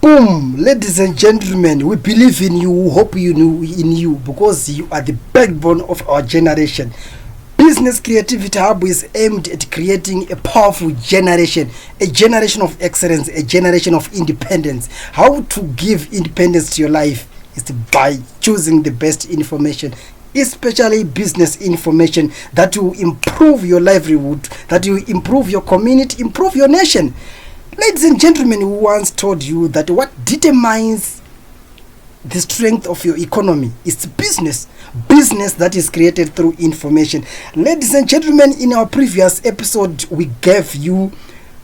Boom, ladies and gentlemen, we believe in you, we hope you know in you, because you are the backbone of our generation. Business Creativity Hub is aimed at creating a powerful generation, a generation of excellence, a generation of independence. How to give independence to your life is by choosing the best information, especially business information that will improve your livelihood, that will improve your community, improve your nation. Ladies and gentlemen, we once told you that what determines the strength of your economy is business that is created through information. Ladies and gentlemen, in our previous episode, we gave you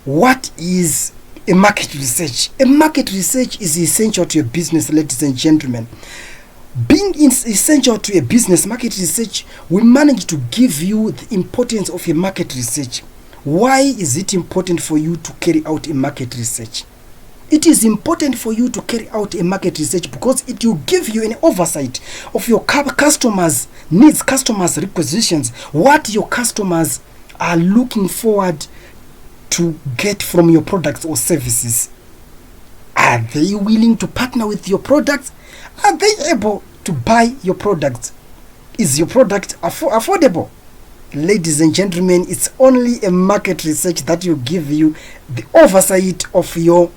what is a market research. A market research is essential to a business, ladies and gentlemen. Being essential to a business, market research, we managed to give you the importance of a market research. Why is it important for you to carry out a market research? It is important for you to carry out a market research because it will give you an oversight of your customers' needs, customers' requisitions, what your customers are looking forward to get from your products or services. Are they willing to partner with your products? Are they able to buy your products? Is your product affordable? Ladies and gentlemen, it's only a market research that will give you the oversight of your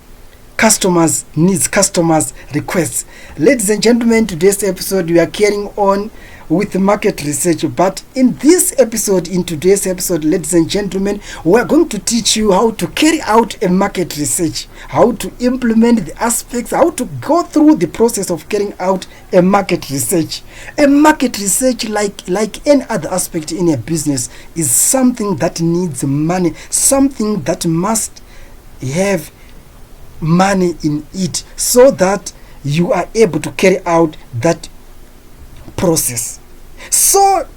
customers' needs, customers' requests. Ladies and gentlemen, today's episode we are carrying on with market research, but in today's episode, ladies and gentlemen, we are going to teach you how to carry out a market research, how to implement the aspects, how to go through the process of carrying out a market research. A market research, like any other aspect in a business, is something that needs money, something that must have money in it so that you are able to carry out that process. So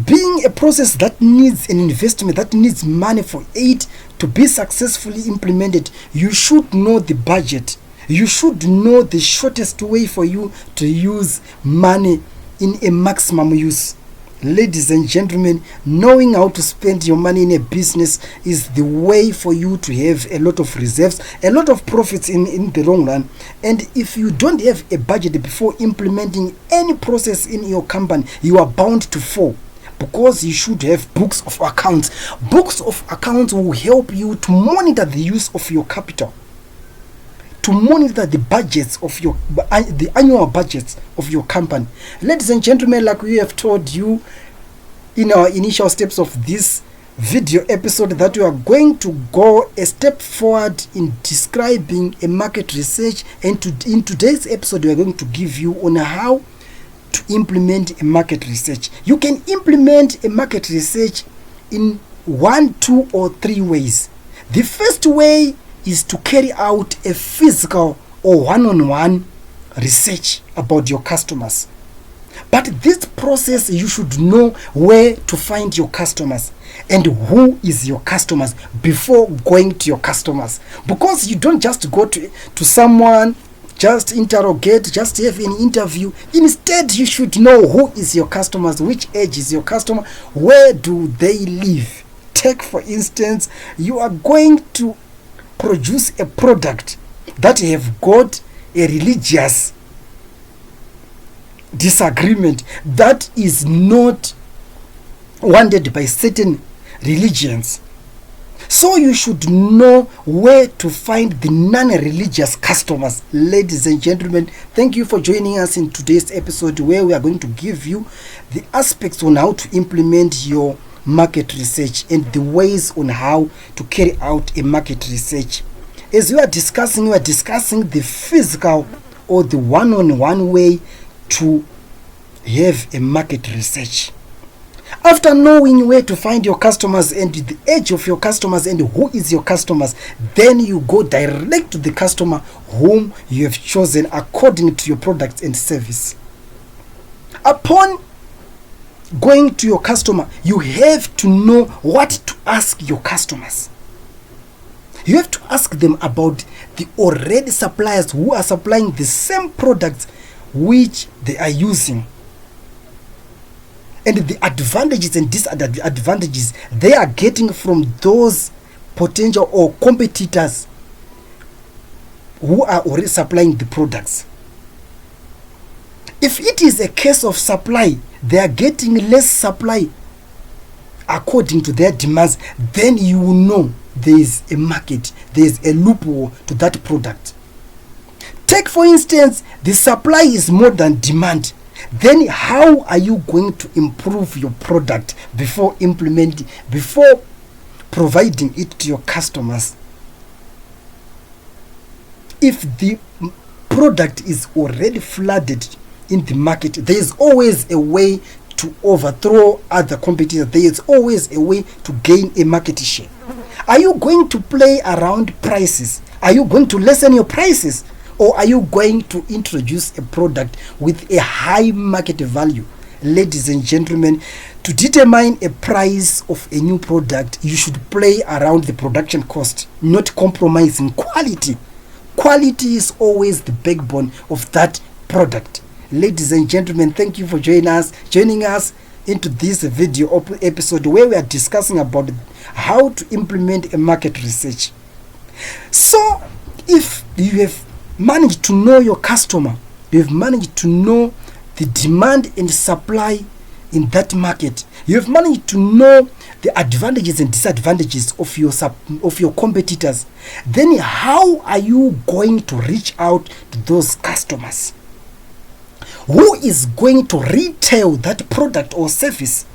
being a process that needs an investment, that needs money for it to be successfully implemented, you should know the budget. You should know the shortest way for you to use money in a maximum use. Ladies and gentlemen, knowing how to spend your money in a business is the way for you to have a lot of reserves, a lot of profits in the long run. And if you don't have a budget before implementing any process in your company, you are bound to fall, because you should have books of accounts. Books of accounts will help you to monitor the use of your capital, to monitor the budgets of the annual budgets of your company. Ladies and gentlemen, like we have told you in our initial steps of this video episode, that we are going to go a step forward in describing a market research, and in today's episode we are going to give you on how to implement a market research. You can implement a market research in 1, 2, or 3 ways. The first way is to carry out a physical or one-on-one research about your customers. But this process, you should know where to find your customers and who is your customers before going to your customers. Because you don't just go to someone, just interrogate, just have an interview. Instead, you should know who is your customers, which age is your customer, where do they live. Take, for instance, you are going to produce a product that have got a religious disagreement that is not wanted by certain religions. So you should know where to find the non-religious customers. Ladies and gentlemen, thank you for joining us in today's episode, where we are going to give you the aspects on how to implement your market research and the ways on how to carry out a market research. As we are discussing the physical or the one-on-one way to have a market research. After knowing where to find your customers and the age of your customers and who is your customers, then you go direct to the customer whom you have chosen according to your products and service. Upon going to your customer, you have to know what to ask your customers. You have to ask them about the already suppliers who are supplying the same products which they are using, and the advantages and disadvantages they are getting from those potential or competitors who are already supplying the products. If it is a case of supply, they are getting less supply according to their demands, then you will know there is a market, there is a loophole to that product. Take for instance, the supply is more than demand. Then how are you going to improve your product before providing it to your customers? If the product is already flooded in the market, there is always a way to overthrow other competitors. There is always a way to gain a market share. Are you going to play around prices? Are you going to lessen your prices? Or are you going to introduce a product with a high market value? Ladies and gentlemen, to determine a price of a new product, you should play around the production cost, not compromising quality. Quality is always the backbone of that product. Ladies and gentlemen, thank you for joining us into this video episode where we are discussing about how to implement a market research. So, if you have managed to know your customer, you have managed to know the demand and supply in that market, you have managed to know the advantages and disadvantages of your competitors, then how are you going to reach out to those customers? Who is going to retail that product or service?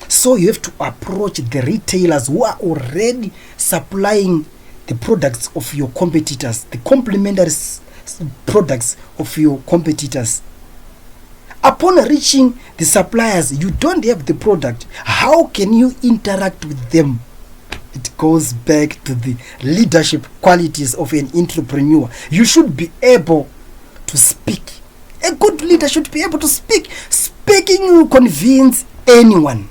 So you have to approach the retailers who are already supplying the products of your competitors, the complementary products of your competitors. Upon reaching the suppliers, you don't have the product. How can you interact with them? It goes back to the leadership qualities of an entrepreneur. You should be able to speak. A good leader should be able to speak. Speaking will convince anyone.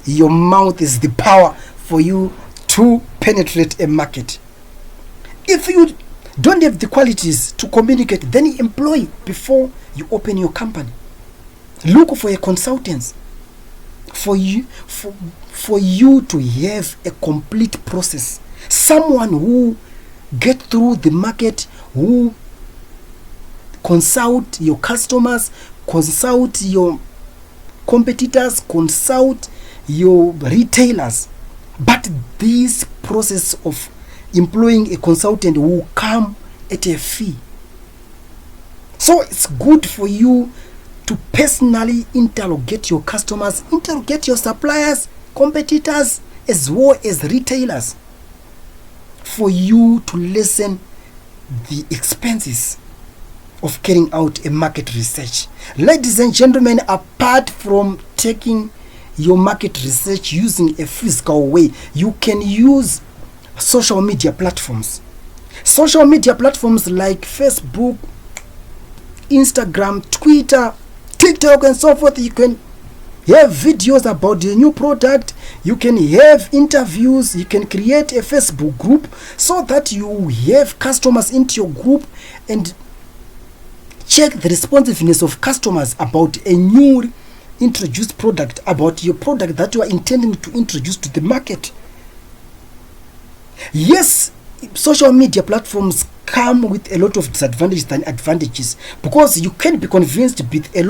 Your mouth is the power for you to penetrate a market. If you don't have the qualities to communicate, then employ before you open your company. Look for a consultant for you to have a complete process. Someone who get through the market, who consult your customers, consult your competitors, consult your retailers. But this process of employing a consultant will come at a fee. So it's good for you to personally interrogate your customers, interrogate your suppliers, competitors, as well as retailers, for you to lessen the expenses of carrying out a market research. Ladies and gentlemen, apart from taking your market research using a physical way, you can use social media platforms. Social media platforms like Facebook, Instagram, Twitter, TikTok and so forth. You can have videos about the new product, you can have interviews, you can create a Facebook group so that you have customers into your group and check the responsiveness of customers about a new introduced product, about your product that you are intending to introduce to the market. Yes, social media platforms come with a lot of disadvantages than advantages, because you can be convinced by a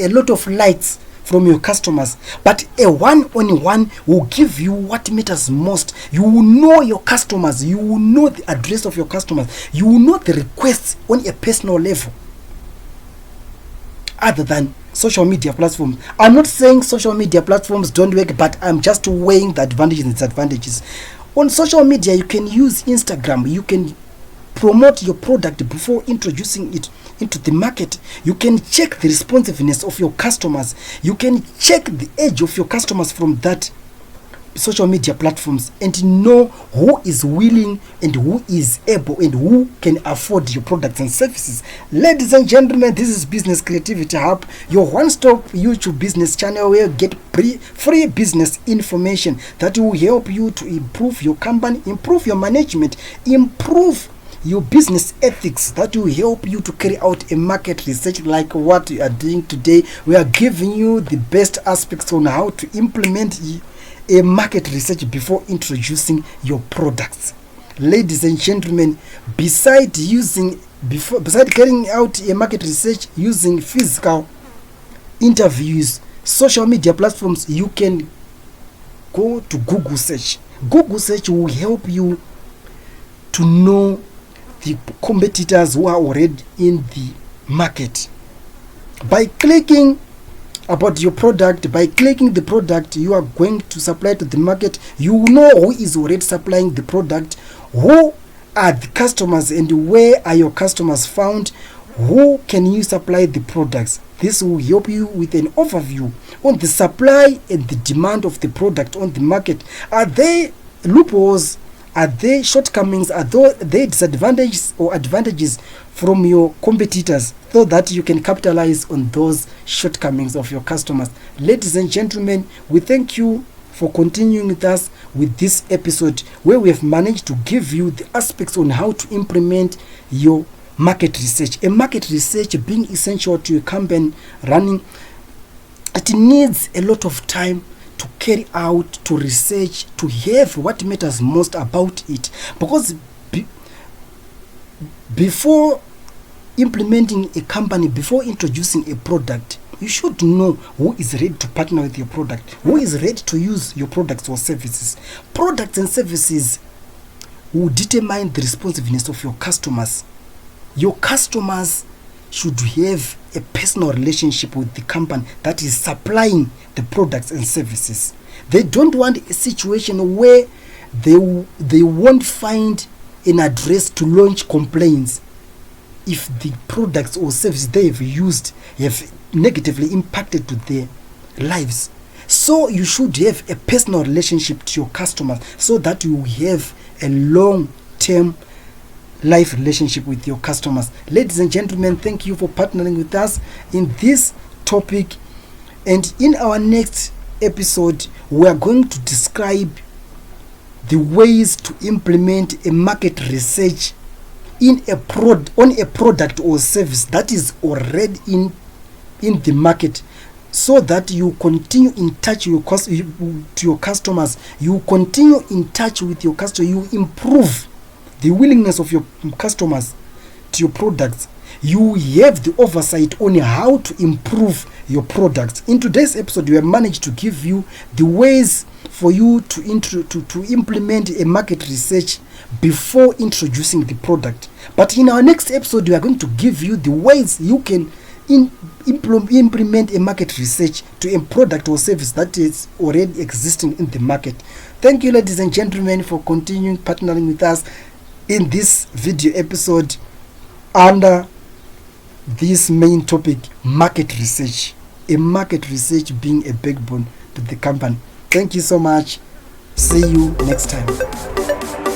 lot of likes from your customers, but a one-on-one will give you what matters most. You will know your customers, you will know the address of your customers, you will know the requests on a personal level, other than social media platforms. I'm not saying social media platforms don't work, but I'm just weighing the advantages and disadvantages. On social media, you can use Instagram. You can promote your product before introducing it into the market. You can check the responsiveness of your customers. You can check the age of your customers from that social media platforms and know who is willing and who is able and who can afford your products and services. Ladies and gentlemen, this is Business Creativity Hub, your one-stop YouTube business channel where you get free business information that will help you to improve your company, improve your management, improve your business ethics, that will help you to carry out a market research like what we are doing today. We are giving you the best aspects on how to implement a market research before introducing your products. ladies and gentlemen, beside carrying out a market research using physical interviews, social media platforms, you can go to Google search. Google search will help you to know the competitors who are already in the market. By clicking about your product, by clicking the product you are going to supply to the market, you know who is already supplying the product, who are the customers, and where are your customers found, who can you supply the products. This will help you with an overview on the supply and the demand of the product on the market. Are there loopholes? Are there shortcomings? Are there disadvantages or advantages from your competitors, so that you can capitalize on those shortcomings of your customers? Ladies and gentlemen, we thank you for continuing with us with this episode, where we have managed to give you the aspects on how to implement your market research. A market research being essential to a campaign running, it needs a lot of time to carry out, to research, to have what matters most about it. Because before implementing a company, before introducing a product, you should know who is ready to partner with your product, who is ready to use your products or services. Products and services will determine the responsiveness of your customers. Your customers should have a personal relationship with the company that is supplying the products and services. They don't want a situation where they won't find an address to launch complaints if the products or services they have used have negatively impacted to their lives. So you should have a personal relationship to your customers, so that you have a long-term life relationship with your customers. Ladies and gentlemen, thank you for partnering with us in this topic. And in our next episode, we are going to describe the ways to implement a market research on a product or service that is already in the market, so that you continue in touch to your customers. You continue in touch with your customer. You improve the willingness of your customers to your products. You have the oversight on how to improve your products. In today's episode, we have managed to give you the ways for you to implement a market research before introducing the product. But in our next episode, we are going to give you the ways you can implement a market research to a product or service that is already existing in the market. Thank you, ladies and gentlemen, for continuing partnering with us in this video episode under this main topic, market research. A market research being a backbone to the company. Thank you so much. See you next time.